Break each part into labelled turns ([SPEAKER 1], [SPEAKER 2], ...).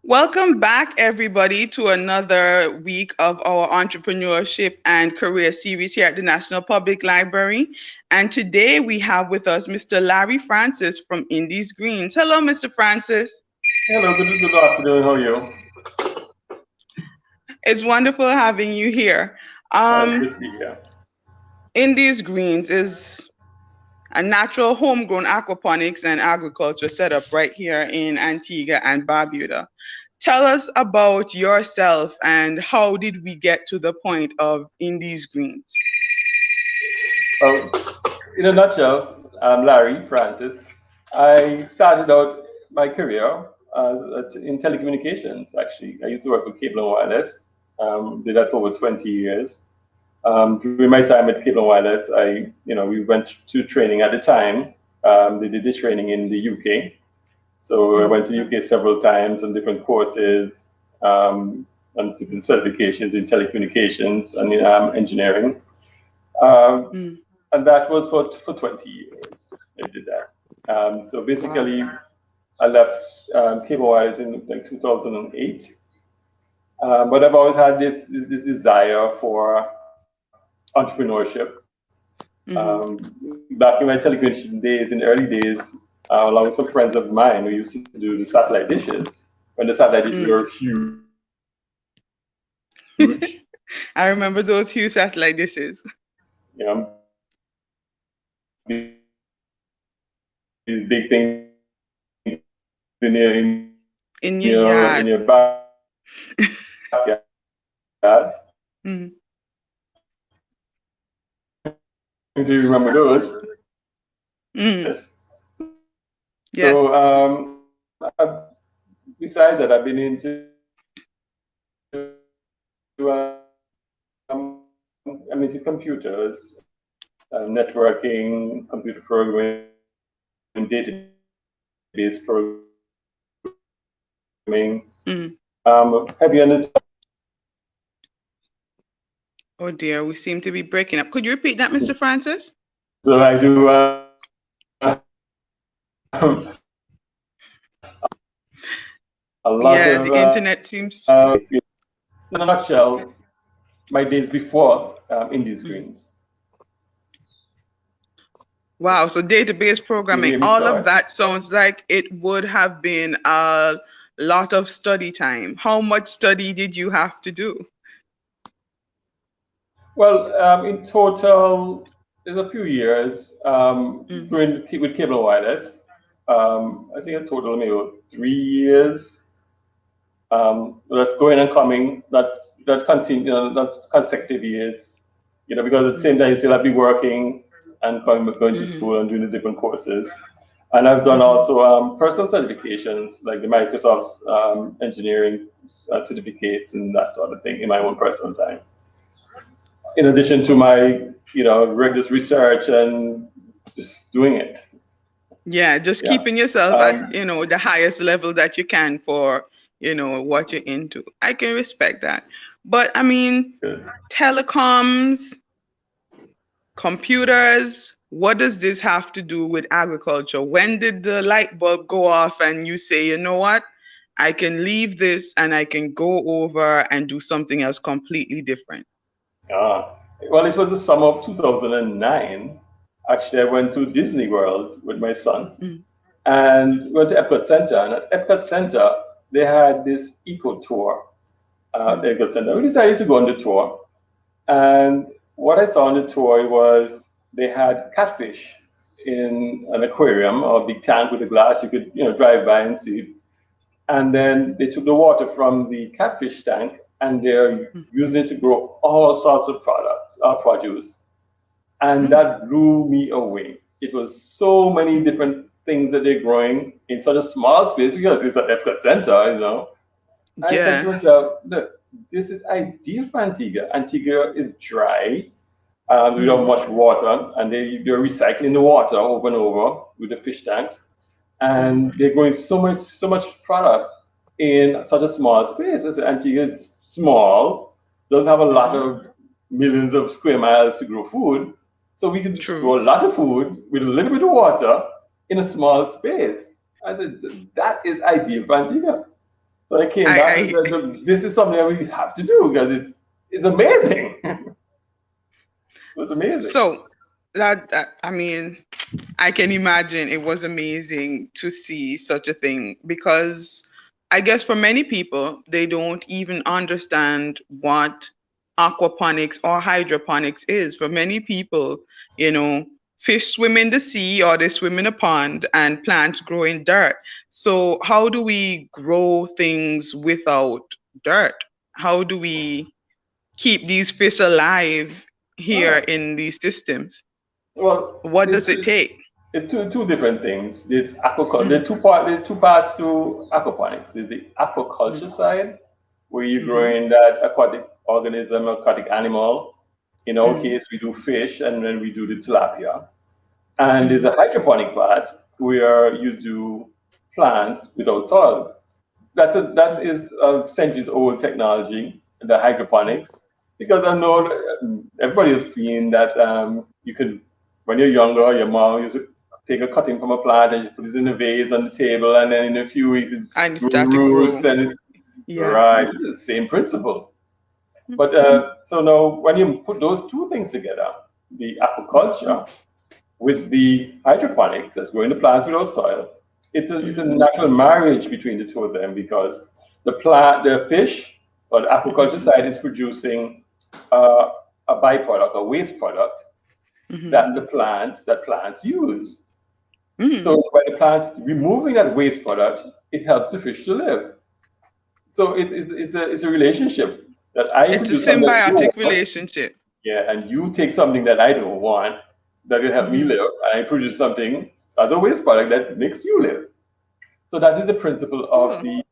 [SPEAKER 1] Welcome back, everybody, to another week of our entrepreneurship and career series here at the National Public Library. And today we have with us Mr. Larry Francis from Indies Greens. Hello, Mr. Francis.
[SPEAKER 2] Hello, good afternoon. How are you?
[SPEAKER 1] It's wonderful having you here.
[SPEAKER 2] It's good to
[SPEAKER 1] Um,
[SPEAKER 2] be here.
[SPEAKER 1] Indies Greens is a natural homegrown aquaponics and agriculture setup right here in Antigua and Barbuda. Tell us about yourself and how did we get to the point of Indies Greens?
[SPEAKER 2] Well, in a nutshell, I'm Larry Francis. I started out my career in telecommunications, actually. I used to work with Cable and Wireless, did that for over 20 years. During my time at Cable and Wireless, we went to training at the time. They did the training in the UK. So I went to UK several times on different courses and different certifications in telecommunications and in engineering. Um,
[SPEAKER 1] Mm.
[SPEAKER 2] and that was for 20 years. I did that. So
[SPEAKER 1] Wow.
[SPEAKER 2] basically, I left Cable Wires in like 2008. But I've always had this desire for entrepreneurship.
[SPEAKER 1] Hmm.
[SPEAKER 2] Back in my telecommunication days, in the early days, along with some friends of mine, we used to do the satellite dishes when the satellite dishes were
[SPEAKER 1] Mm.
[SPEAKER 2] huge.
[SPEAKER 1] I remember those huge satellite dishes
[SPEAKER 2] You know, these big things in
[SPEAKER 1] in your
[SPEAKER 2] your
[SPEAKER 1] yard.
[SPEAKER 2] backyard.
[SPEAKER 1] Mm.
[SPEAKER 2] Do you remember those?
[SPEAKER 1] Mm.
[SPEAKER 2] Yes.
[SPEAKER 1] Yeah.
[SPEAKER 2] So besides that, I've been into I'm into computers, networking, computer programming, database programming.
[SPEAKER 1] Mm.
[SPEAKER 2] Heavy on the
[SPEAKER 1] Oh dear, we seem to be breaking up. Could you repeat that, Mr. Francis?
[SPEAKER 2] so I do a lot
[SPEAKER 1] Yeah,
[SPEAKER 2] of
[SPEAKER 1] the internet seems.
[SPEAKER 2] in a nutshell, my days before Indies
[SPEAKER 1] Mm.
[SPEAKER 2] Greens.
[SPEAKER 1] Wow, so database
[SPEAKER 2] Can you
[SPEAKER 1] programming,
[SPEAKER 2] hear me,
[SPEAKER 1] all of
[SPEAKER 2] sorry?
[SPEAKER 1] that sounds like it would have been a lot of study time. How much study did you have to do?
[SPEAKER 2] Well, in total, there's a few years
[SPEAKER 1] Mm.
[SPEAKER 2] doing with Cable and Wireless. I think a total maybe about 3 years. That's going and coming. That's continue. That's consecutive years. Because at the same
[SPEAKER 1] Mm.
[SPEAKER 2] time you still have to be working and going to
[SPEAKER 1] Mhm.
[SPEAKER 2] school and doing the different courses. And I've done
[SPEAKER 1] Mhm.
[SPEAKER 2] also personal certifications like the Microsoft engineering certificates and that sort of thing in my own personal time. In addition to my, rigorous research and just doing it.
[SPEAKER 1] Yeah, just
[SPEAKER 2] Yeah.
[SPEAKER 1] keeping yourself at,
[SPEAKER 2] Um,
[SPEAKER 1] the highest level that you can for, what you're into. I can respect that. But I mean,
[SPEAKER 2] good.
[SPEAKER 1] telecoms, computers, what does this have to do with agriculture? When did the light bulb go off and you say, you know what? I can leave this and I can go over and do something else completely different.
[SPEAKER 2] Ah, well, it was the summer of 2009. Actually, I went to Disney World with my son
[SPEAKER 1] Mm.
[SPEAKER 2] and went to Epcot Center. And at Epcot Center, they had this eco tour. At
[SPEAKER 1] Mm.
[SPEAKER 2] Epcot Center, we decided to go on the tour. And what I saw on the tour was they had catfish in an aquarium or a big tank with a glass. You could, drive by and see. And then they took the water from the catfish tank and they're
[SPEAKER 1] Mm.
[SPEAKER 2] using it to grow all sorts of products, produce. And
[SPEAKER 1] Mm.
[SPEAKER 2] that blew me away. It was so many different things that they're growing in such a small space because it's at Epcot Center. I said to
[SPEAKER 1] Yeah.
[SPEAKER 2] myself, look, this is ideal for Antigua. Antigua is dry. We don't have
[SPEAKER 1] Mm.
[SPEAKER 2] much water, and they're recycling the water over and over with the fish tanks,
[SPEAKER 1] Mm.
[SPEAKER 2] and they're growing so much product in such a small space. I said, Antigua is small, doesn't have a lot
[SPEAKER 1] Mhm.
[SPEAKER 2] of millions of square miles to grow food, so we could just
[SPEAKER 1] True.
[SPEAKER 2] grow a lot of food with a little bit of water in a small space. I said, that is ideal for Antigua. So I came back and
[SPEAKER 1] I
[SPEAKER 2] said, "Look, this is something that we have to do because it's amazing." It was amazing.
[SPEAKER 1] so that I mean, I can imagine it was amazing to see such a thing because I guess for many people, they don't even understand what aquaponics or hydroponics is. For many people, you know, fish swim in the sea or they swim in a pond and plants grow in dirt. So, how do we grow things without dirt? How do we keep these fish alive here
[SPEAKER 2] Oh,
[SPEAKER 1] in these systems?
[SPEAKER 2] well,
[SPEAKER 1] What does it take?
[SPEAKER 2] it's two different things. There's aquaculture.
[SPEAKER 1] Mhm,
[SPEAKER 2] There's two parts to aquaponics. There's the aquaculture
[SPEAKER 1] mhm,
[SPEAKER 2] side, where you're
[SPEAKER 1] mhm,
[SPEAKER 2] growing that aquatic organism, aquatic animal. In our
[SPEAKER 1] mhm,
[SPEAKER 2] case, we do fish, and then we do the tilapia. And there's a
[SPEAKER 1] mhm,
[SPEAKER 2] hydroponic part where you do plants without soil. That is a centuries old technology, the
[SPEAKER 1] mhm,
[SPEAKER 2] hydroponics, because I know
[SPEAKER 1] mhm.
[SPEAKER 2] everybody has seen that you can, when you're younger, your mom used to take a cutting from a plant and you put it in a vase on the table, and then in a few weeks it
[SPEAKER 1] And
[SPEAKER 2] grew
[SPEAKER 1] start to
[SPEAKER 2] roots
[SPEAKER 1] grow.
[SPEAKER 2] and it's
[SPEAKER 1] Yeah.
[SPEAKER 2] right. It's the same principle. But so now when you put those two things together, the aquaculture with the hydroponic that's growing the plants without soil, it's a
[SPEAKER 1] Mhm,
[SPEAKER 2] natural marriage between the two of them because the fish or the aquaculture
[SPEAKER 1] mhm,
[SPEAKER 2] side is producing uh, a byproduct, a waste product
[SPEAKER 1] mhm,
[SPEAKER 2] that plants use.
[SPEAKER 1] mhm.
[SPEAKER 2] So by the plants removing that waste product, it helps the fish to live. So it's a relationship that I
[SPEAKER 1] It's a
[SPEAKER 2] produce something that you
[SPEAKER 1] symbiotic
[SPEAKER 2] want,
[SPEAKER 1] relationship.
[SPEAKER 2] yeah, and you take something that I don't want that will help me
[SPEAKER 1] Mhm.
[SPEAKER 2] live, and I produce something as a waste product that makes you live. So that is the principle of
[SPEAKER 1] Cool.
[SPEAKER 2] the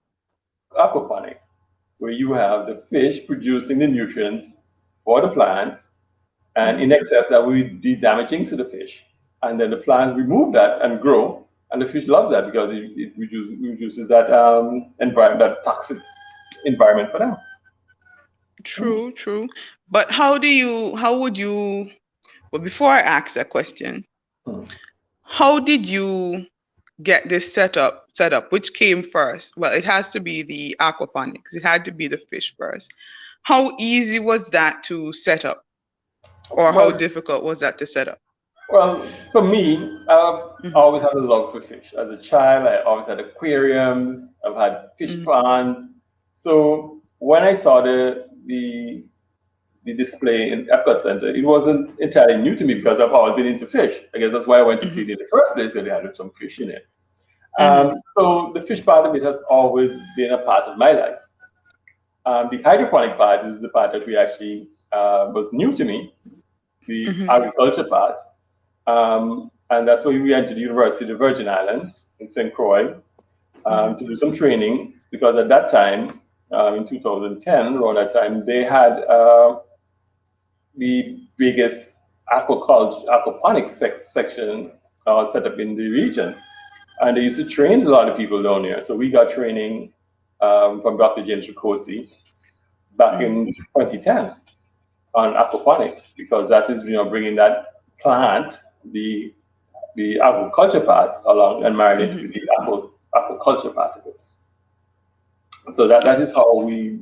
[SPEAKER 2] aquaponics, where you have the fish producing the nutrients for the plants, and in
[SPEAKER 1] Mhm.
[SPEAKER 2] excess that will be damaging to the fish. And then the plants remove that and grow, and the fish loves that because it reduces that environment, that toxic environment for them. Mm.
[SPEAKER 1] True, true. But how would you, well, before I ask that question,
[SPEAKER 2] Mm.
[SPEAKER 1] how did you get this set up? Which came first? Well, it has to be the aquaponics. It had to be the fish first. How easy was that to set up? Or how
[SPEAKER 2] Well,
[SPEAKER 1] difficult was that to set up?
[SPEAKER 2] Well, for me, I've
[SPEAKER 1] Mhm,
[SPEAKER 2] always had a love for fish. As a child, I always had aquariums. I've had fish
[SPEAKER 1] mhm,
[SPEAKER 2] ponds. So when I saw the display in Epcot Center, it wasn't entirely new to me because I've always been into fish. I guess that's why I went to see
[SPEAKER 1] mhm,
[SPEAKER 2] it in the first place because they had some fish in it.
[SPEAKER 1] mhm,
[SPEAKER 2] So the fish part of it has always been a part of my life. The hydroponic part is the part that we actually was new to me, the
[SPEAKER 1] mhm,
[SPEAKER 2] agriculture part. And that's where we went to the University of the Virgin Islands in St. Croix
[SPEAKER 1] mhm,
[SPEAKER 2] to do some training because at that time, in 2010, around that time, they had the biggest aquaculture, aquaponics section set up in the region. And they used to train a lot of people down there. So we got training from Dr. James Ricosi back
[SPEAKER 1] mhm,
[SPEAKER 2] in 2010 on aquaponics because that is, bringing that plant, the agriculture part along and married it
[SPEAKER 1] mhm.
[SPEAKER 2] with the aquaculture part of it. So that is how we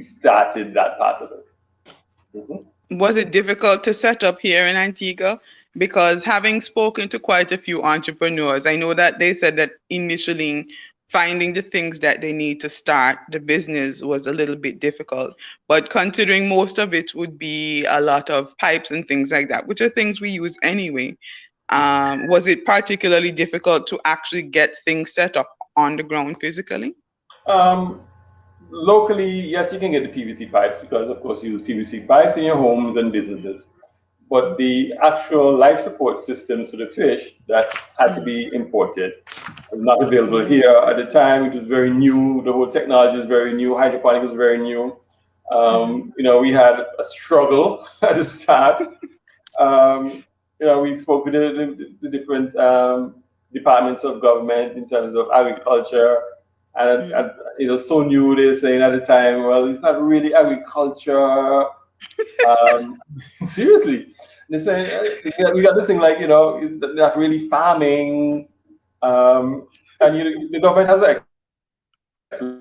[SPEAKER 2] started that part of it. Mhm.
[SPEAKER 1] Was it difficult to set up here in Antigua? Because having spoken to quite a few entrepreneurs, I know that they said that initially finding the things that they need to start the business was a little bit difficult. But considering most of it would be a lot of pipes and things like that, which are things we use anyway, was it particularly difficult to actually get things set up on the ground physically?
[SPEAKER 2] Um, Locally, yes, you can get the PVC pipes because, of course, you use PVC pipes in your homes and businesses. But the actual life support systems for the fish that had to
[SPEAKER 1] Mhm,
[SPEAKER 2] be imported was not available
[SPEAKER 1] mhm,
[SPEAKER 2] here at the time. It was very new. The whole technology was very new. Hydroponic was very new.
[SPEAKER 1] mhm,
[SPEAKER 2] We had a struggle at the start. Um, we spoke with the different departments of government in terms of agriculture,
[SPEAKER 1] mhm.
[SPEAKER 2] and it was so new. They're saying at the time, well, it's not really agriculture. Um, Seriously, they say we got this thing like it's not really farming, and the government has an excellent system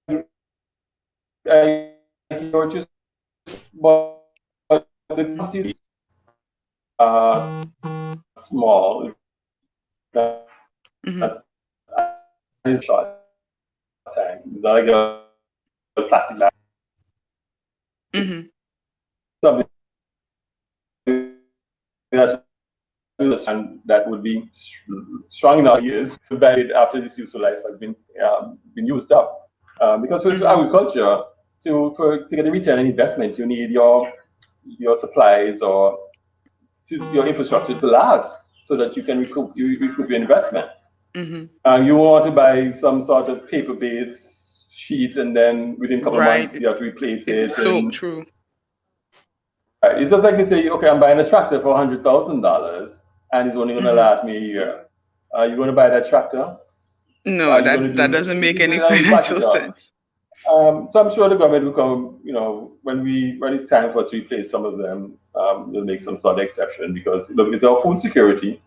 [SPEAKER 2] I hear what you're saying, but the quantities are small.
[SPEAKER 1] Mm-hmm.
[SPEAKER 2] That's and it's short time. It's not like a plastic bag. It's
[SPEAKER 1] Mm-hmm.
[SPEAKER 2] something that and that would be strong enough years after its useful life has been used up. Because with
[SPEAKER 1] Mm-hmm.
[SPEAKER 2] agriculture, to get a return on investment, you need your supplies or your infrastructure to last so that you can recoup your investment.
[SPEAKER 1] Mm-hmm.
[SPEAKER 2] You want to buy some sort of paper-based sheet, and then within a couple of months
[SPEAKER 1] Right.
[SPEAKER 2] you have to replace
[SPEAKER 1] It's
[SPEAKER 2] it.
[SPEAKER 1] so
[SPEAKER 2] And
[SPEAKER 1] true.
[SPEAKER 2] right, it's just like you say, okay, I'm buying a tractor for $100,000, and it's only going to
[SPEAKER 1] Mm-hmm.
[SPEAKER 2] last me a year. Are you going to buy that tractor?
[SPEAKER 1] No,
[SPEAKER 2] Are you going to
[SPEAKER 1] that
[SPEAKER 2] do?
[SPEAKER 1] doesn't make
[SPEAKER 2] It's
[SPEAKER 1] any
[SPEAKER 2] not even
[SPEAKER 1] financial
[SPEAKER 2] practical.
[SPEAKER 1] sense.
[SPEAKER 2] So I'm sure the government will come, when it's time for us to replace some of them, they'll make some sort of exception because look, it's our food security.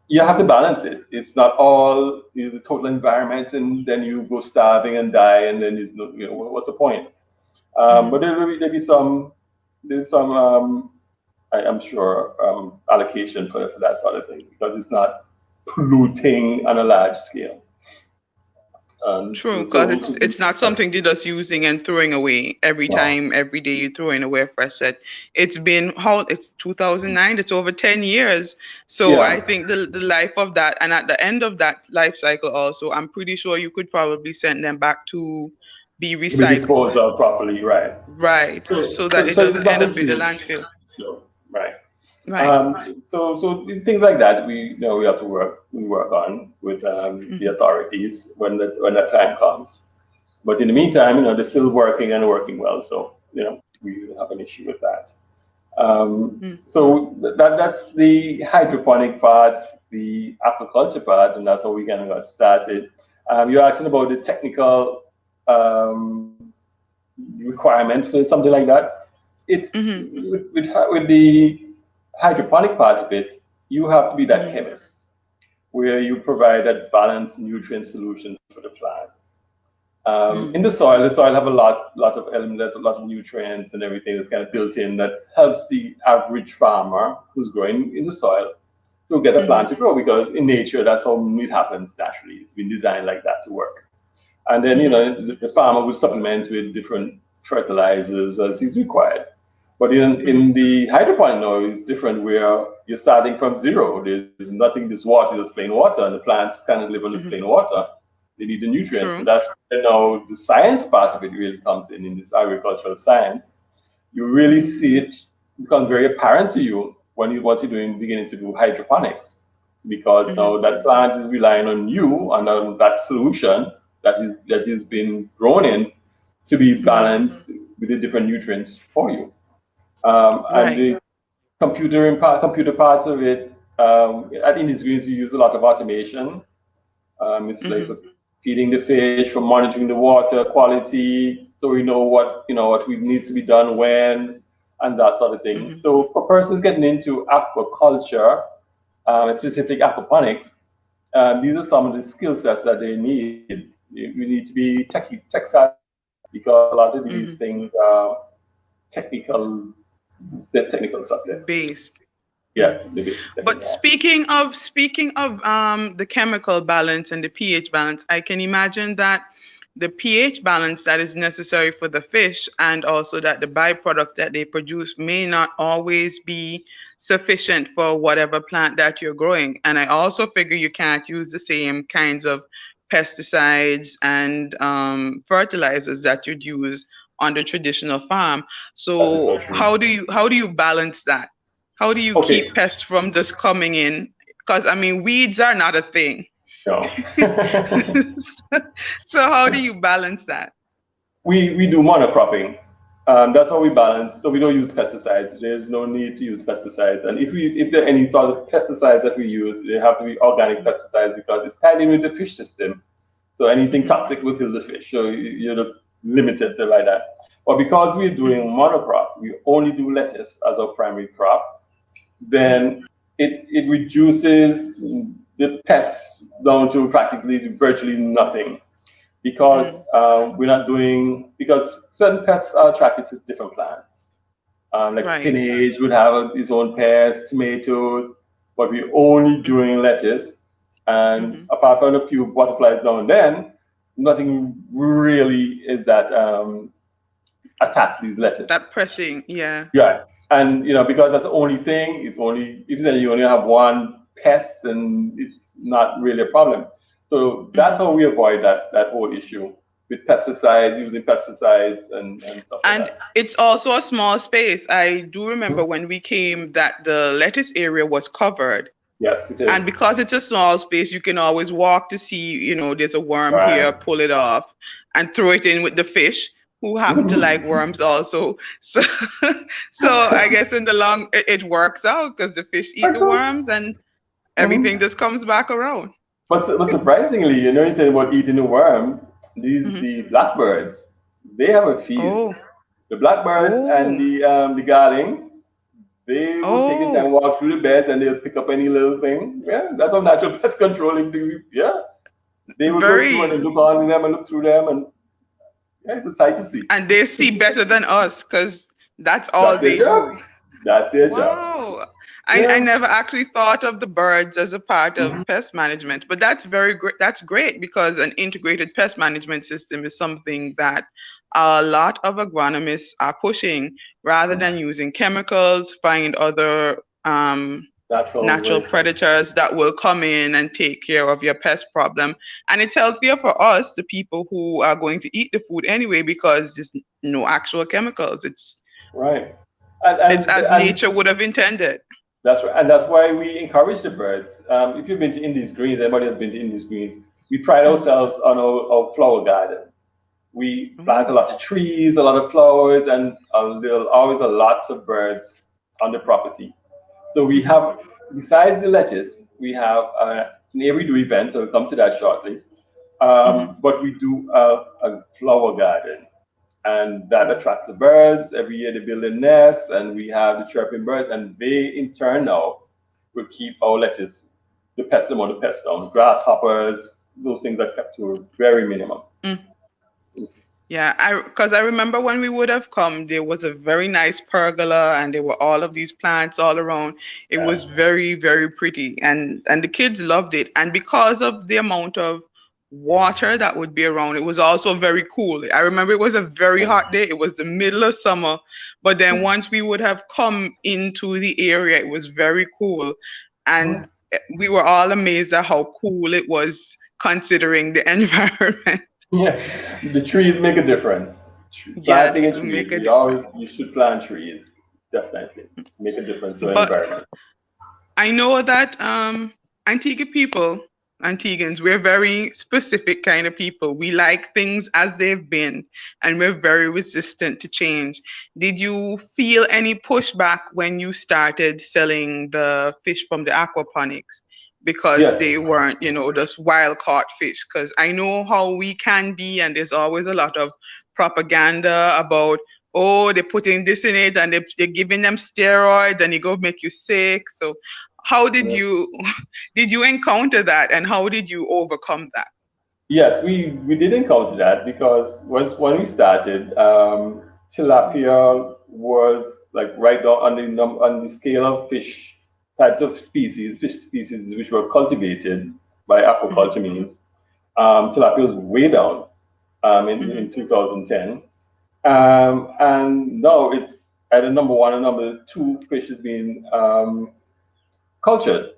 [SPEAKER 2] You have to
[SPEAKER 1] Mm-hmm.
[SPEAKER 2] balance it. It's not all the total environment, and then you go starving and die, and then what's the point?
[SPEAKER 1] Mm-hmm.
[SPEAKER 2] But there'll be there's some I'm sure allocation for that sort of thing because it's not polluting on a large scale.
[SPEAKER 1] True, because
[SPEAKER 2] So
[SPEAKER 1] it's not something you're just using and throwing away every
[SPEAKER 2] no,
[SPEAKER 1] time, every day you're throwing away a fresh set. It's been how it's 2009, it's over 10 years. So
[SPEAKER 2] yeah,
[SPEAKER 1] I think the life of that, and at the end of that life cycle also, I'm pretty sure you could probably send them back to be
[SPEAKER 2] to be
[SPEAKER 1] recycled.
[SPEAKER 2] disposed of properly, right?
[SPEAKER 1] Right. So that it
[SPEAKER 2] So it's
[SPEAKER 1] doesn't end
[SPEAKER 2] nothing
[SPEAKER 1] up in the
[SPEAKER 2] huge,
[SPEAKER 1] landfill.
[SPEAKER 2] no, right?
[SPEAKER 1] Right.
[SPEAKER 2] So things like that we have to work on with the
[SPEAKER 1] Mm-hmm.
[SPEAKER 2] authorities when that time comes. But in the meantime, they're still working and working well, so we don't have an issue with that. So that's the hydroponic part, the aquaculture part, and that's how we kind of got started. You're asking about the technical um, requirement for something like that. It's
[SPEAKER 1] Mm-hmm.
[SPEAKER 2] with the hydroponic part of it, you have to be that
[SPEAKER 1] Mm-hmm.
[SPEAKER 2] chemist where you provide that balanced nutrient solution for the plants. In
[SPEAKER 1] Mm-hmm.
[SPEAKER 2] the soil have a lot of elements, a lot of nutrients and everything that's kind of built in that helps the average farmer who's growing in the soil to get a
[SPEAKER 1] Mm-hmm.
[SPEAKER 2] plant to grow because in nature that's how it happens naturally. It's been designed like that to work. And then
[SPEAKER 1] Mm-hmm.
[SPEAKER 2] the farmer will supplement with different fertilizers as is required. But
[SPEAKER 1] Mm-hmm.
[SPEAKER 2] in the hydroponic now, it's different where you're starting from zero. There's nothing, this water, just plain water, and the plants kind of live on this
[SPEAKER 1] Mm-hmm.
[SPEAKER 2] plain water. They need the nutrients. So
[SPEAKER 1] True.
[SPEAKER 2] that's the science part of it really comes in this agricultural science. You really
[SPEAKER 1] Mm-hmm.
[SPEAKER 2] see it become very apparent to you when you once you're beginning to do hydroponics, because
[SPEAKER 1] Mm-hmm.
[SPEAKER 2] now that plant is relying on you and on that solution that is being grown in to be
[SPEAKER 1] Mm-hmm.
[SPEAKER 2] balanced with the different nutrients for you. And
[SPEAKER 1] Right.
[SPEAKER 2] the computer parts of it, at Industries you use a lot of automation. It's like
[SPEAKER 1] Mm-hmm.
[SPEAKER 2] for feeding the fish, for monitoring the water quality, so we know what needs to be done when, and that sort of thing.
[SPEAKER 1] Mm-hmm.
[SPEAKER 2] So for persons getting into aquaculture, and specifically aquaponics, these are some of the skill sets that they need. You need to be tech savvy because a lot of these
[SPEAKER 1] Mm-hmm.
[SPEAKER 2] things are technical, they're technical subjects.
[SPEAKER 1] Based.
[SPEAKER 2] Yeah, they're basic
[SPEAKER 1] But
[SPEAKER 2] technical.
[SPEAKER 1] speaking of the chemical balance and the pH balance, I can imagine that the pH balance that is necessary for the fish and also that the byproducts that they produce may not always be sufficient for whatever plant that you're growing. And I also figure you can't use the same kinds of pesticides and fertilizers that you'd use on the traditional farm.
[SPEAKER 2] That is so
[SPEAKER 1] So
[SPEAKER 2] true.
[SPEAKER 1] how do you balance that? How do you
[SPEAKER 2] Okay,
[SPEAKER 1] keep pests from just coming in? Because I mean, weeds are not a thing.
[SPEAKER 2] no.
[SPEAKER 1] So how do you balance that?
[SPEAKER 2] We do monocropping. That's how we balance. So we don't use pesticides. There's no need to use pesticides. And if there are any sort of pesticides that we use, they have to be organic pesticides because it's tied in with the fish system. So anything
[SPEAKER 1] Mm-hmm.
[SPEAKER 2] toxic will kill the fish. So you're just limited to like that. But because we're doing
[SPEAKER 1] Mm-hmm.
[SPEAKER 2] monocrop, we only do lettuce as our primary crop,
[SPEAKER 1] Mm-hmm.
[SPEAKER 2] then it reduces the pests down to practically virtually nothing. because
[SPEAKER 1] Mm.
[SPEAKER 2] we're not doing, because certain pests are attracted to different plants. Like
[SPEAKER 1] Right.
[SPEAKER 2] spinach would have its own pests, tomatoes, but we're only
[SPEAKER 1] Mm-hmm.
[SPEAKER 2] doing lettuce. And
[SPEAKER 1] Mm-hmm.
[SPEAKER 2] apart from a few butterflies now and then, nothing really is that attacks these lettuce.
[SPEAKER 1] That pressing, yeah.
[SPEAKER 2] Yeah, and because that's the only thing. It's only if then you only have one pest, and it's not really a problem. So that's
[SPEAKER 1] Mm-hmm.
[SPEAKER 2] how we avoid that whole issue with pesticides, using pesticides and stuff like
[SPEAKER 1] And
[SPEAKER 2] that.
[SPEAKER 1] it's also a small space. I do remember
[SPEAKER 2] Mhm.
[SPEAKER 1] when we came that the lettuce area was covered.
[SPEAKER 2] Yes, it
[SPEAKER 1] And
[SPEAKER 2] is.
[SPEAKER 1] because it's a small space, you can always walk to see, there's a worm here,
[SPEAKER 2] Right.
[SPEAKER 1] pull it off, and throw it in with the fish who happen to like worms also. So, so I guess in the long, it works out because the fish eat the
[SPEAKER 2] Excellent.
[SPEAKER 1] worms and everything
[SPEAKER 2] Mhm.
[SPEAKER 1] just comes back around.
[SPEAKER 2] But surprisingly, you said about eating the worms. These
[SPEAKER 1] Hmm.
[SPEAKER 2] the blackbirds, they have a feast.
[SPEAKER 1] Oh,
[SPEAKER 2] The blackbirds and
[SPEAKER 1] oh,
[SPEAKER 2] the garlings, they will take the time,
[SPEAKER 1] oh,
[SPEAKER 2] walk through the beds, and they'll pick up any little thing. Yeah, that's how natural pest control do. Yeah, they will go through and they
[SPEAKER 1] very.
[SPEAKER 2] look on them and look through them, and yeah, it's a sight to see.
[SPEAKER 1] And they see better than us because that's all
[SPEAKER 2] That's their
[SPEAKER 1] they
[SPEAKER 2] job.
[SPEAKER 1] do.
[SPEAKER 2] That's their job.
[SPEAKER 1] Wow. I
[SPEAKER 2] Yeah.
[SPEAKER 1] never actually thought of the birds as a part of
[SPEAKER 2] Mhm.
[SPEAKER 1] pest management, but that's very great. That's great because an integrated pest management system is something that a lot of agronomists are pushing rather than using chemicals, find other
[SPEAKER 2] Natural
[SPEAKER 1] natural
[SPEAKER 2] way.
[SPEAKER 1] predators that will come in and take care of your pest problem. And it's healthier for us, the people who are going to eat the food anyway, because there's no actual chemicals.
[SPEAKER 2] Right.
[SPEAKER 1] It's as
[SPEAKER 2] And
[SPEAKER 1] nature would have intended.
[SPEAKER 2] that's right, and that's why we encourage the birds. If you've been to Indies Greens, anybody has been to Indies Greens, we pride
[SPEAKER 1] Mhm.
[SPEAKER 2] ourselves on our flower garden. We plant a
[SPEAKER 1] Oh.
[SPEAKER 2] lot of trees, a lot of flowers, and there are always a lots of birds on the property. So we
[SPEAKER 1] Mhm.
[SPEAKER 2] have, besides the lettuce, we have an every do event, so we'll come to that shortly.
[SPEAKER 1] Mhm.
[SPEAKER 2] But we do a flower garden, and that
[SPEAKER 1] Oh.
[SPEAKER 2] attracts the birds. Every year they build a nest, and we have the chirping birds, and they in turn now will keep our lettuce, the pest amount of pests down. Grasshoppers, those things are kept to a very minimum.
[SPEAKER 1] Mm. Yeah, I remember when we would have come, there was a very nice pergola and there were all of these plants all around. It was
[SPEAKER 2] Yes.
[SPEAKER 1] very, very pretty and the kids loved it. And because of the amount of water that would be around, it was also very cool. I remember it was a very hot day. It was the middle of summer, but then once we would have come into the area, it was very cool. And we were all amazed at how cool it was considering the environment.
[SPEAKER 2] Yeah, the trees make a difference.
[SPEAKER 1] Yeah,
[SPEAKER 2] Planting
[SPEAKER 1] they
[SPEAKER 2] a
[SPEAKER 1] do make
[SPEAKER 2] trees,
[SPEAKER 1] a
[SPEAKER 2] we always
[SPEAKER 1] difference.
[SPEAKER 2] you should plant trees. Definitely make a difference to the
[SPEAKER 1] But
[SPEAKER 2] environment.
[SPEAKER 1] I know that Antigua people, Antiguans, we're very specific kind of people. We like things as they've been, and we're very resistant to change. Did you feel any pushback when you started selling the fish from the aquaponics? Because
[SPEAKER 2] Yes.
[SPEAKER 1] they weren't, just wild caught fish. Because I know how we can be, and there's always a lot of propaganda about, oh, they're putting this in it and they're giving them steroids and it go make you sick. So how did
[SPEAKER 2] Yes.
[SPEAKER 1] you did you encounter that and how did you overcome that?
[SPEAKER 2] Yes, we did encounter that because when we started, tilapia was like right down on on the scale of types of fish species which were cultivated by
[SPEAKER 1] Mm-hmm,
[SPEAKER 2] aquaculture means. Tilapia was way down
[SPEAKER 1] mm-hmm,
[SPEAKER 2] in 2010. And now it's either number one or number two fish is being cultured.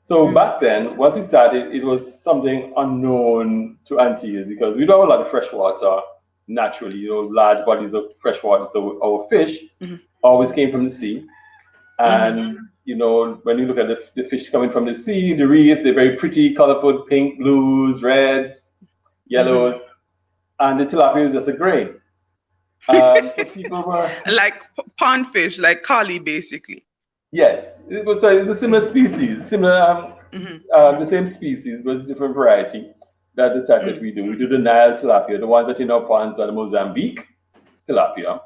[SPEAKER 2] So
[SPEAKER 1] mm-hmm,
[SPEAKER 2] back then, once we started, it was something unknown to Antilles because we don't have a lot of fresh water naturally, large bodies of fresh water. So our fish
[SPEAKER 1] mm-hmm,
[SPEAKER 2] always came from the sea.
[SPEAKER 1] mm-hmm,
[SPEAKER 2] And, when you look at the fish coming from the sea, the reefs, they're very pretty, colorful, pink, blues, reds,
[SPEAKER 1] mm-hmm.
[SPEAKER 2] yellows. And the tilapia is just a gray. So people were,
[SPEAKER 1] Like pond fish, like collie basically.
[SPEAKER 2] yes, it's a similar
[SPEAKER 1] Mm-hmm,
[SPEAKER 2] species, similar,
[SPEAKER 1] mm-hmm,
[SPEAKER 2] the same species, but different variety. That's the type that
[SPEAKER 1] mm.
[SPEAKER 2] we do. We do the Nile tilapia. The ones that in our ponds are the Mozambique tilapia.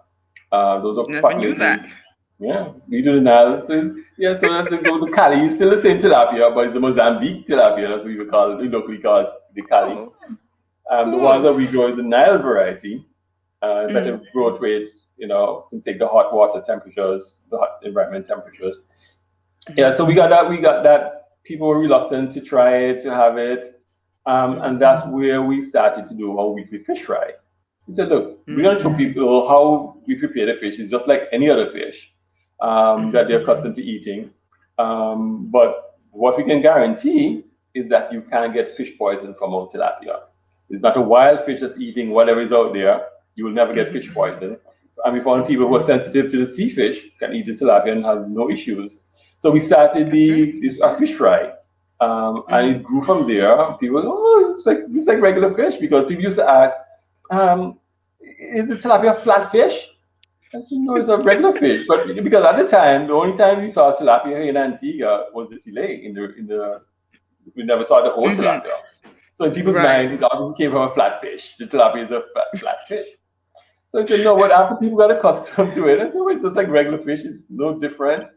[SPEAKER 2] Those are
[SPEAKER 1] Never knew
[SPEAKER 2] populated.
[SPEAKER 1] that.
[SPEAKER 2] Yeah, we do the Nile. So yeah, so that's the Cali. It's still the same tilapia, but it's the Mozambique tilapia. That's what we would call it. We locally call it the Cali.
[SPEAKER 1] Oh,
[SPEAKER 2] The ones
[SPEAKER 1] Cool.
[SPEAKER 2] that we grow is the Nile variety, better
[SPEAKER 1] Mm-hmm.
[SPEAKER 2] growth rates, can take the hot water temperatures, the hot environment temperatures. Yeah,
[SPEAKER 1] Mm-hmm.
[SPEAKER 2] so we got that. People were reluctant to try it, to have it, and that's where we started to do our weekly fish fry. We said, look, we're going to show people how we prepare the fish. It's just like any other fish that
[SPEAKER 1] Mm-hmm.
[SPEAKER 2] they're accustomed to eating. But what we can guarantee is that you can't get fish poison from our tilapia. It's not a wild fish that's eating whatever is out there. You will never get
[SPEAKER 1] Mm-hmm.
[SPEAKER 2] fish poison. And we found people who are sensitive to the sea fish can eat the tilapia and have no issues. So we started
[SPEAKER 1] That's right.
[SPEAKER 2] this a fish fry, and
[SPEAKER 1] Mm-hmm.
[SPEAKER 2] it grew from there. People, oh, it's like regular fish because people used to ask, um, is the tilapia flat fish? I said, no, it's a regular fish. But because at the time, the only time we saw tilapia here in Antigua was the fillet. We never saw the whole
[SPEAKER 1] Mm-hmm.
[SPEAKER 2] tilapia. So in people's
[SPEAKER 1] Right.
[SPEAKER 2] mind, it obviously came from a flat fish. The tilapia is a flat fish. So I said, no, but after people got accustomed to it, I said, well, it's just like regular fish. It's no different.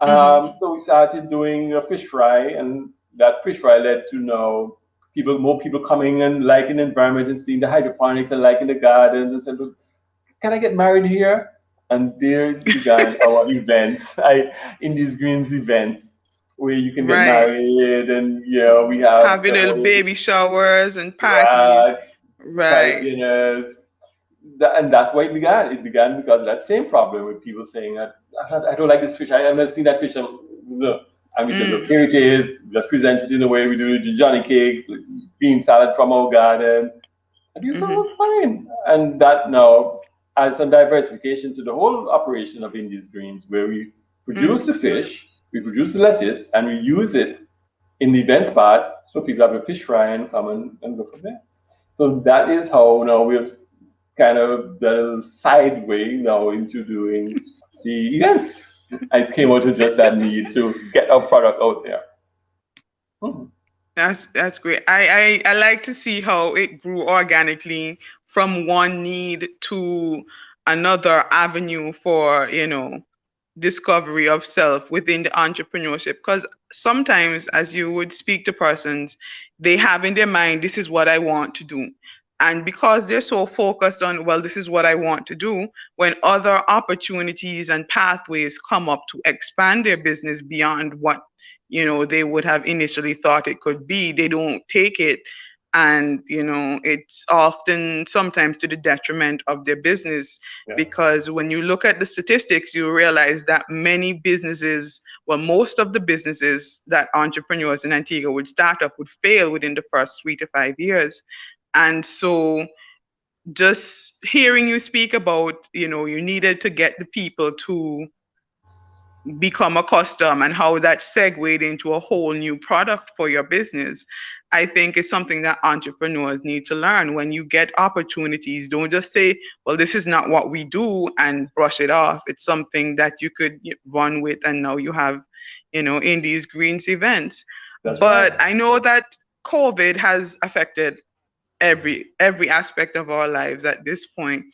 [SPEAKER 1] Mm-hmm.
[SPEAKER 2] So we started doing a fish fry, and that fish fry led to more people coming and liking the environment and seeing the hydroponics and liking the gardens and said, look, can I get married here? And there began our events, in these greens events, where you can get
[SPEAKER 1] Right.
[SPEAKER 2] married, and we have
[SPEAKER 1] Having
[SPEAKER 2] the
[SPEAKER 1] little
[SPEAKER 2] whole
[SPEAKER 1] baby showers and parties.
[SPEAKER 2] right, private
[SPEAKER 1] Right.
[SPEAKER 2] dinners, and that's why it began. It began because of that same problem with people saying that I don't like this fish. I haven't seen that fish. And we said, look,
[SPEAKER 1] Mm.
[SPEAKER 2] here it is. Just present it in the way we do the Johnny cakes, like bean salad from our garden. And you said,
[SPEAKER 1] Mm-hmm.
[SPEAKER 2] oh, fine. And that now adds some diversification to the whole operation of India's Greens, where we
[SPEAKER 1] Mm.
[SPEAKER 2] produce the fish, we produce the lettuce, and we use it in the event spot so people have a fish fry and come and go from there. So that is how now we've kind of the side way now into doing the events. And it came out of just that need to get our product out there. Mhm.
[SPEAKER 1] That's great. I like to see how it grew organically from one need to another avenue for, discovery of self within the entrepreneurship. Because sometimes, as you would speak to persons, they have in their mind, this is what I want to do. And because they're so focused on, well, this is what I want to do, when other opportunities and pathways come up to expand their business beyond what they would have initially thought it could be, they don't take it. And it's often sometimes to the detriment of their business,
[SPEAKER 2] Yes,
[SPEAKER 1] because when you look at the statistics, you realize that many businesses, well, most of the businesses that entrepreneurs in Antigua would start up would fail within the first 3 to 5 years. And so just hearing you speak about, you needed to get the people to become accustomed and how that segued into a whole new product for your business, I think is something that entrepreneurs need to learn. When you get opportunities, don't just say, well, this is not what we do and brush it off. It's something that you could run with, and now you have, in these greens events.
[SPEAKER 2] that's right.
[SPEAKER 1] But I know that COVID has affected every aspect of our lives at this point.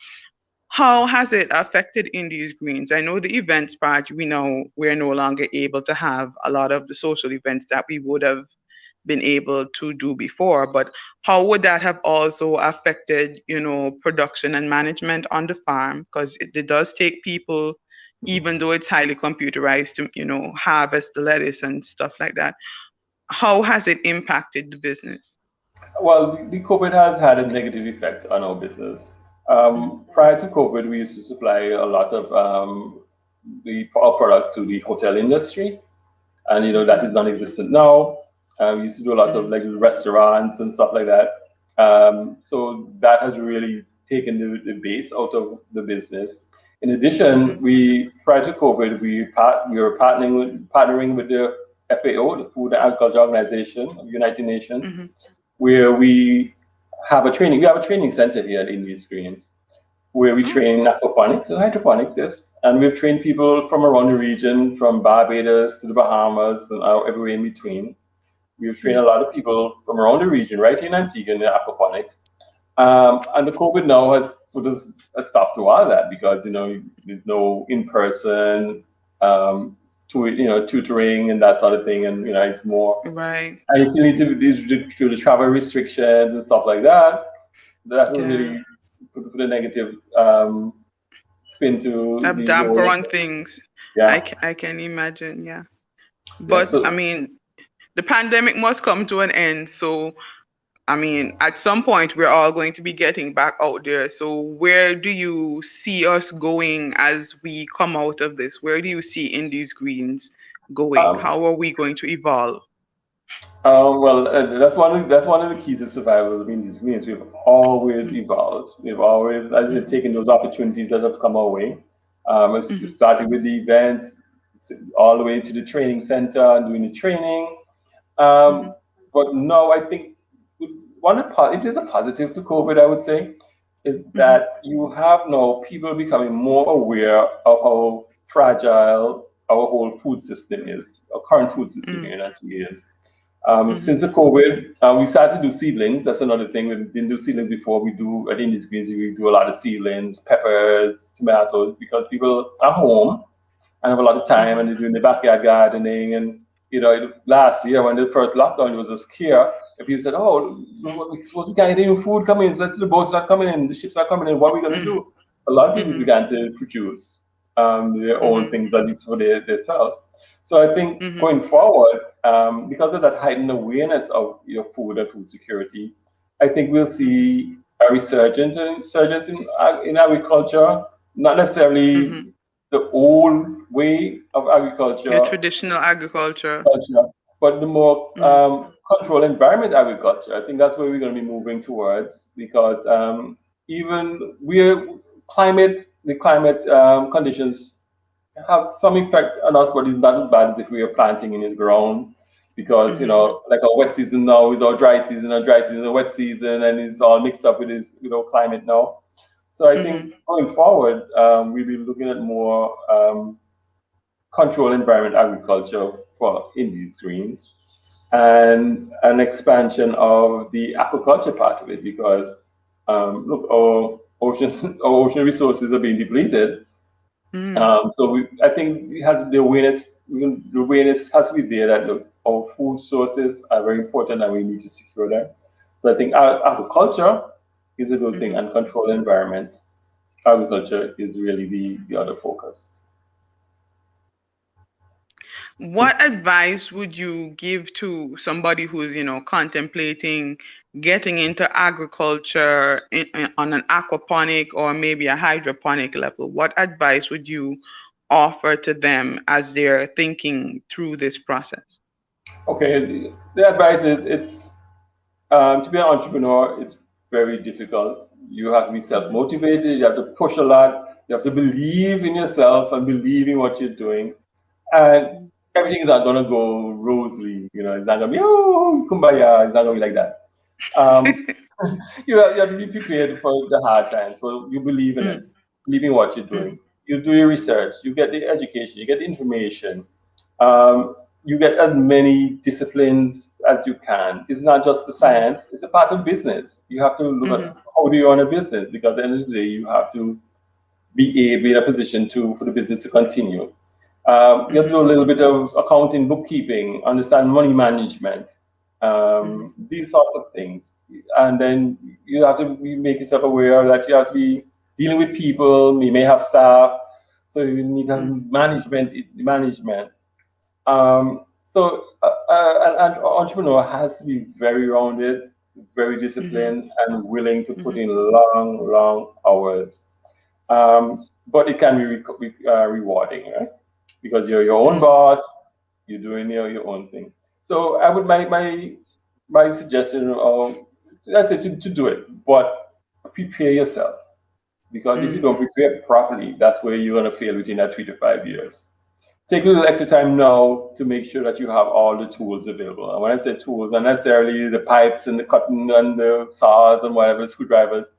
[SPEAKER 1] How has it affected Indies Greens? I know the events part, we know we're no longer able to have a lot of the social events that we would have been able to do before, but how would that have also affected, production and management on the farm? Because it does take people, even though it's highly computerized, to, harvest the lettuce and stuff like that. How has it impacted the business?
[SPEAKER 2] Well, the COVID has had a negative effect on our business. Prior to COVID, we used to supply a lot of our products to the hotel industry, and that is non-existent now. We used to do a lot of
[SPEAKER 1] Mm-hmm.
[SPEAKER 2] like restaurants and stuff like that. So that has really taken the base out of the business. In addition,
[SPEAKER 1] Mm-hmm.
[SPEAKER 2] we prior to COVID, we were partnering with the FAO, the Food and Agriculture Organization of the United Nations,
[SPEAKER 1] Mm-hmm.
[SPEAKER 2] where we have a training center here at Indian Screens, where we
[SPEAKER 1] Oh,
[SPEAKER 2] train aquaponics and hydroponics, yes. And we've trained people from around the region, from Barbados to the Bahamas and everywhere in between. We've trained a
[SPEAKER 1] mm,
[SPEAKER 2] lot of people from around the region, right here in Antigua in the aquaponics. And the COVID now has put a stop to all that because there's no in-person tutoring and that sort of thing, and it's more.
[SPEAKER 1] Right.
[SPEAKER 2] And you still need to through the travel restrictions and stuff like that. That will
[SPEAKER 1] Yeah.
[SPEAKER 2] really put a negative spin to
[SPEAKER 1] A
[SPEAKER 2] the
[SPEAKER 1] damper
[SPEAKER 2] whole.
[SPEAKER 1] on things.
[SPEAKER 2] Yeah.
[SPEAKER 1] I can imagine. Yeah.
[SPEAKER 2] Yeah.
[SPEAKER 1] But I
[SPEAKER 2] So
[SPEAKER 1] mean, the pandemic must come to an end. So, I mean, at some point, we're all going to be getting back out there. So, where do you see us going as we come out of this? Where do you see Indies Greens going?
[SPEAKER 2] um,
[SPEAKER 1] How are we going to evolve?
[SPEAKER 2] well, that's one of the keys to survival. I mean, this means we've always evolved. We've always, as you're
[SPEAKER 1] Mm-hmm.
[SPEAKER 2] taking those opportunities that have come our way. It
[SPEAKER 1] Mm-hmm.
[SPEAKER 2] started with the events, all the way to the training center and doing the training.
[SPEAKER 1] Mm-hmm.
[SPEAKER 2] But no, I think if there's a positive to COVID, I would say, is
[SPEAKER 1] Mm-hmm.
[SPEAKER 2] that you have now people becoming more aware of how fragile our whole food system is, our current food system here in Antigua is.
[SPEAKER 1] Mm-hmm.
[SPEAKER 2] Since the COVID, we started to do seedlings. That's another thing. We didn't do seedlings before. We do at Indies Greens. We do a lot of seedlings, peppers, tomatoes, because people are home and have a lot of time and
[SPEAKER 1] Mm-hmm.
[SPEAKER 2] they're doing the backyard gardening. And last year when the first lockdown, it was a scare. If you said, "Oh, we suppose we can't get any food coming in, so let's the boats not coming in, the ships not coming in. What are we going to
[SPEAKER 1] Mm-hmm.
[SPEAKER 2] do?" A lot of people
[SPEAKER 1] Mm-hmm.
[SPEAKER 2] began to produce their own
[SPEAKER 1] Mm-hmm.
[SPEAKER 2] things, at least for themselves. So I think
[SPEAKER 1] Mm-hmm.
[SPEAKER 2] going forward, because of that heightened awareness of food and food security, I think we'll see a resurgence in agriculture, not necessarily
[SPEAKER 1] Mm-hmm.
[SPEAKER 2] the old way of
[SPEAKER 1] Your
[SPEAKER 2] agriculture,
[SPEAKER 1] traditional agriculture.
[SPEAKER 2] but the more
[SPEAKER 1] Mm-hmm.
[SPEAKER 2] controlled environment agriculture. I think that's where we're going to be moving towards because even the climate conditions have some effect on us, but it's not as bad as if we are planting in the ground. Because
[SPEAKER 1] Mm-hmm.
[SPEAKER 2] like our wet season now is our dry season, a wet season, and it's all mixed up with this climate now. So I
[SPEAKER 1] Mm-hmm.
[SPEAKER 2] think going forward, we'll be looking at more controlled environment agriculture for in these greens and an expansion of the aquaculture part of it because look, our oceans, our ocean resources are being depleted.
[SPEAKER 1] Mm-hmm.
[SPEAKER 2] I think we have the awareness has to be there that look, our food sources are very important and we need to secure them. So I think agriculture is a good thing
[SPEAKER 1] Mm-hmm.
[SPEAKER 2] and controlled environment agriculture is really the other focus.
[SPEAKER 1] What advice would you give to somebody who's, contemplating getting into agriculture on an aquaponic or maybe a hydroponic level? What advice would you offer to them as they're thinking through this process?
[SPEAKER 2] Okay, the advice is to be an entrepreneur, it's very difficult. You have to be self
[SPEAKER 1] Mm-hmm.
[SPEAKER 2] motivated, you have to push a lot, you have to believe in yourself and believe in what you're doing. And everything is not going to go rosily, it's not going to be, oh, kumbaya, it's not going to be like that. Um, you have to be prepared for the hard times, but you believe in it,
[SPEAKER 1] Mm-hmm.
[SPEAKER 2] believe in what you're
[SPEAKER 1] Mm-hmm.
[SPEAKER 2] doing. You do your research, you get the education, you get the information, um, you get as many disciplines as you can. It's not just the
[SPEAKER 1] Mm-hmm.
[SPEAKER 2] science, it's a part of business. You have to look at how do you run a business because at the end of the day, you have to be in a position for the business to continue. You have to
[SPEAKER 1] Mm-hmm.
[SPEAKER 2] do a little bit of accounting, bookkeeping, understand money management,
[SPEAKER 1] Mm-hmm.
[SPEAKER 2] these sorts of things. And then you have to make yourself aware that you have to be dealing with people. You may have staff, so you need to have management. An entrepreneur has to be very rounded, very
[SPEAKER 1] Mm-hmm.
[SPEAKER 2] disciplined, and willing to put
[SPEAKER 1] Mm-hmm.
[SPEAKER 2] in long, long hours. But it can be rewarding, right? Because you're your own
[SPEAKER 1] Mm-hmm.
[SPEAKER 2] boss, you're doing your own thing. So I would my suggestion, let's say to do it, but prepare yourself because if you
[SPEAKER 1] Mm-hmm.
[SPEAKER 2] don't prepare properly, that's where you're gonna fail within that 3 to 5 years. Take a little extra time now to make sure that you have all the tools available. And when I say tools, not necessarily the pipes and the cutting and the saws and whatever, screwdrivers,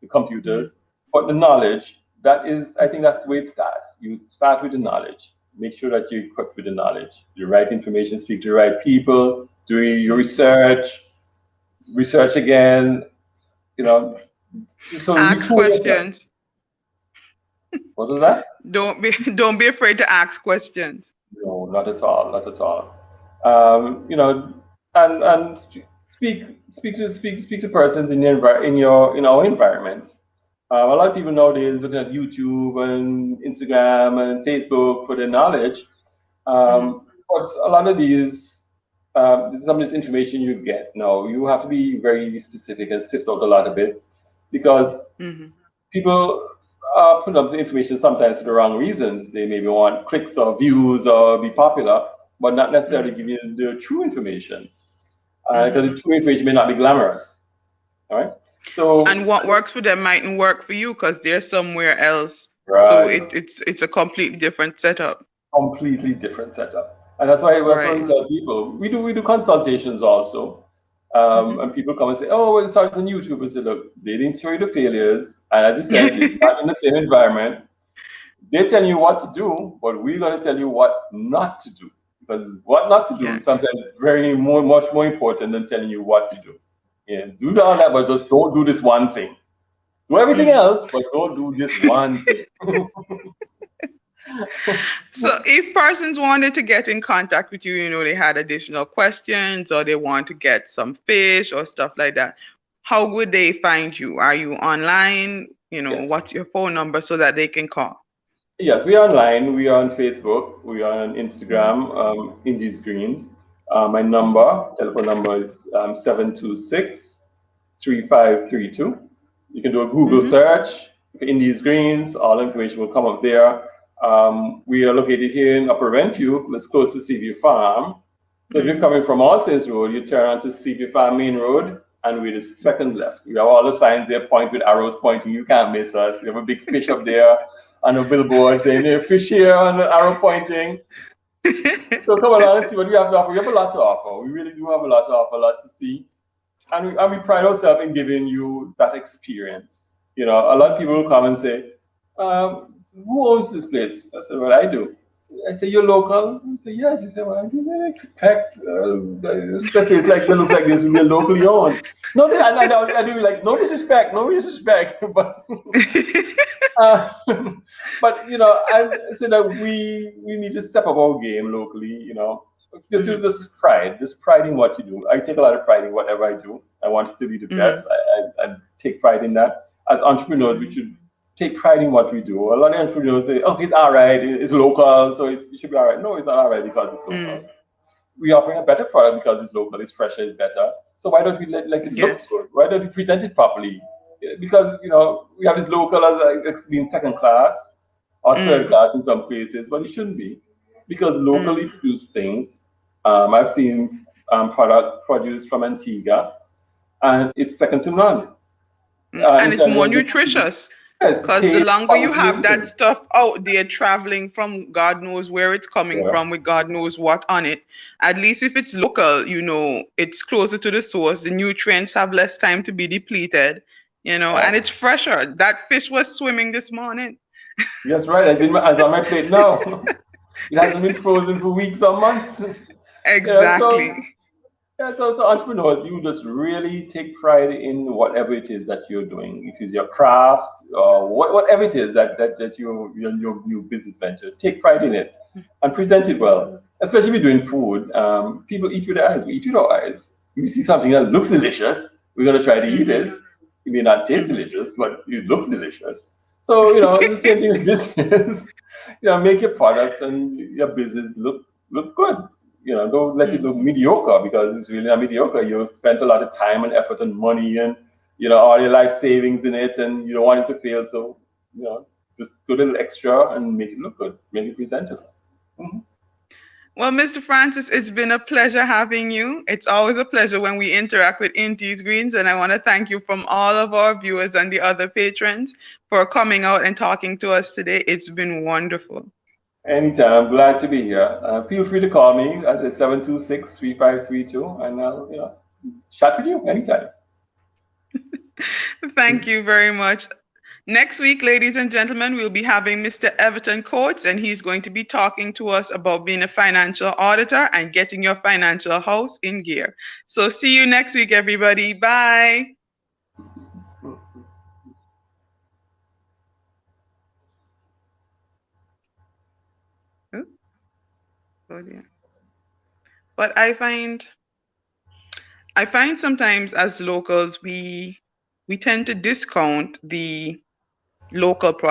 [SPEAKER 2] the computers, but the knowledge. I think that's the way it starts. You start with the knowledge. Make sure that you're equipped with the knowledge, the right information, speak to the right people, do your
[SPEAKER 1] Mm-hmm.
[SPEAKER 2] research again, you know, so
[SPEAKER 1] Ask
[SPEAKER 2] retool yourself.
[SPEAKER 1] questions.
[SPEAKER 2] What was that?
[SPEAKER 1] Don't be don't be afraid to ask questions.
[SPEAKER 2] No, not at all, not at all. You know, and speak to persons in in our environment. A lot of people nowadays looking at YouTube and Instagram and Facebook for their knowledge.
[SPEAKER 1] Mm-hmm.
[SPEAKER 2] But a lot of these, some of this information you get now, you have to be very specific and sift out a lot of it because
[SPEAKER 1] Mm-hmm.
[SPEAKER 2] people put up the information sometimes for the wrong reasons. They maybe want clicks or views or be popular, but not necessarily
[SPEAKER 1] Mm-hmm.
[SPEAKER 2] give you the true information. Because
[SPEAKER 1] Mm-hmm.
[SPEAKER 2] the true information may not be glamorous. All right.
[SPEAKER 1] And
[SPEAKER 2] So,
[SPEAKER 1] what works for them mightn't work for you because they're somewhere else. So
[SPEAKER 2] right,
[SPEAKER 1] it's a completely different setup.
[SPEAKER 2] completely different setup. And that's why we
[SPEAKER 1] Right.
[SPEAKER 2] tell people we do consultations also.
[SPEAKER 1] Mm-hmm.
[SPEAKER 2] And people come and say, oh, well, it starts on YouTube. And say, look, they didn't show you the failures. And as you said, you're not in the same environment. They tell you what to do, but we're going to tell you what not to do. Because what not to do is
[SPEAKER 1] Yes.
[SPEAKER 2] sometimes much more important than telling you what to do. Yeah, do all that, but just don't do this one thing. Do everything
[SPEAKER 1] Mm-hmm.
[SPEAKER 2] else, but don't do this one thing.
[SPEAKER 1] So if persons wanted to get in contact with you, they had additional questions or they want to get some fish or stuff like that, how would they find you? Are you online?
[SPEAKER 2] Yes.
[SPEAKER 1] What's your phone number so that they can call?
[SPEAKER 2] Yes, we are online. We are on Facebook. We are on
[SPEAKER 1] Mm-hmm.
[SPEAKER 2] Instagram, Indies Greens. My
[SPEAKER 1] Mm-hmm.
[SPEAKER 2] telephone number is 726 3532. You can do a Google
[SPEAKER 1] Mm-hmm.
[SPEAKER 2] search for Indies Greens. All information will come up there. We are located here in Upper Renfrew, that's close to Seaview Farm. So if you're
[SPEAKER 1] Mm-hmm.
[SPEAKER 2] coming from All Saints Road, you turn onto Seaview Farm Main Road, and we're the second left. We have all the signs there point with arrows pointing. You can't miss us. We have a big fish up there on a billboard saying, "Hey, fish here," on the arrow pointing. So come along and see what we have to offer. We have a lot to offer. We really do have a lot to offer, a lot to see. And we pride ourselves in giving you that experience. A lot of people will come and say, who owns this place? I said, well, I do. I say, you're local? I say, yes. He said, well, I didn't expect that place that looks like this will be locally owned. No, I didn't like, no disrespect, no disrespect. But uh, but I said that we need to step up our game locally.
[SPEAKER 1] Mm-hmm.
[SPEAKER 2] Just pride in what you do. I take a lot of pride in whatever I do. I want it to be the best.
[SPEAKER 1] Mm-hmm.
[SPEAKER 2] I take pride in that. As entrepreneurs, we
[SPEAKER 1] Mm-hmm.
[SPEAKER 2] should take pride in what we do. A lot of entrepreneurs say, "Oh, it's all right. It's local, so it should be all right." No, it's not all right because it's local.
[SPEAKER 1] Mm-hmm.
[SPEAKER 2] We offering a better product because it's local, it's fresher, it's better. So why don't we let it look
[SPEAKER 1] Yes.
[SPEAKER 2] good? Why don't we present it properly? Because we have this local as being second class or third
[SPEAKER 1] Mm-hmm.
[SPEAKER 2] class in some places, but it shouldn't be because locally
[SPEAKER 1] Mm-hmm.
[SPEAKER 2] produced things. I've seen product produce from Antigua, and it's second to none
[SPEAKER 1] And
[SPEAKER 2] in
[SPEAKER 1] it's
[SPEAKER 2] terms
[SPEAKER 1] more
[SPEAKER 2] of the taste.
[SPEAKER 1] nutritious
[SPEAKER 2] Yes,
[SPEAKER 1] because the
[SPEAKER 2] taste,
[SPEAKER 1] longer you
[SPEAKER 2] quality,
[SPEAKER 1] have that
[SPEAKER 2] everything.
[SPEAKER 1] stuff out there traveling from God knows where it's coming
[SPEAKER 2] Yeah.
[SPEAKER 1] from with God knows what on it, at least if it's local, it's closer to the source. The nutrients have less time to be depleted, and
[SPEAKER 2] Yeah.
[SPEAKER 1] it's fresher. That fish was swimming this morning.
[SPEAKER 2] Yes, right. As on my plate now. It hasn't been frozen for weeks or months. Yeah, so
[SPEAKER 1] Exactly.
[SPEAKER 2] yeah, so entrepreneurs, you just really take pride in whatever it is that you're doing. If it's your craft or whatever it is that your new business venture, take pride in it and present it well. Especially if you're doing food, people eat with their eyes. We eat with our eyes. If we see something that looks delicious, we're gonna try to eat
[SPEAKER 1] Mm-hmm.
[SPEAKER 2] it. It may not taste
[SPEAKER 1] Mm-hmm.
[SPEAKER 2] delicious, but it looks delicious. So it's the same thing with business. Make your products and your business look good. Don't let it look
[SPEAKER 1] Mm-hmm.
[SPEAKER 2] mediocre because it's really not mediocre. You've spent a lot of time and effort and money and all your life savings in it, and you don't want it to fail. So just go a little extra and make it look good, make it presentable. Mhm.
[SPEAKER 1] Well, Mr. Francis, it's been a pleasure having you. It's always a pleasure when we interact with Inties Greens, and I want to thank you from all of our viewers and the other patrons for coming out and talking to us today. It's been wonderful.
[SPEAKER 2] Anytime, I'm glad to be here. Feel free to call me at 726-3532, and I'll chat with you anytime.
[SPEAKER 1] Thank you very much. Next week, ladies and gentlemen, we'll be having Mr. Everton Coates, and he's going to be talking to us about being a financial auditor and getting your financial house in gear. So, see you next week, everybody. Bye. Oh dear. But I find sometimes as locals we tend to discount the local products.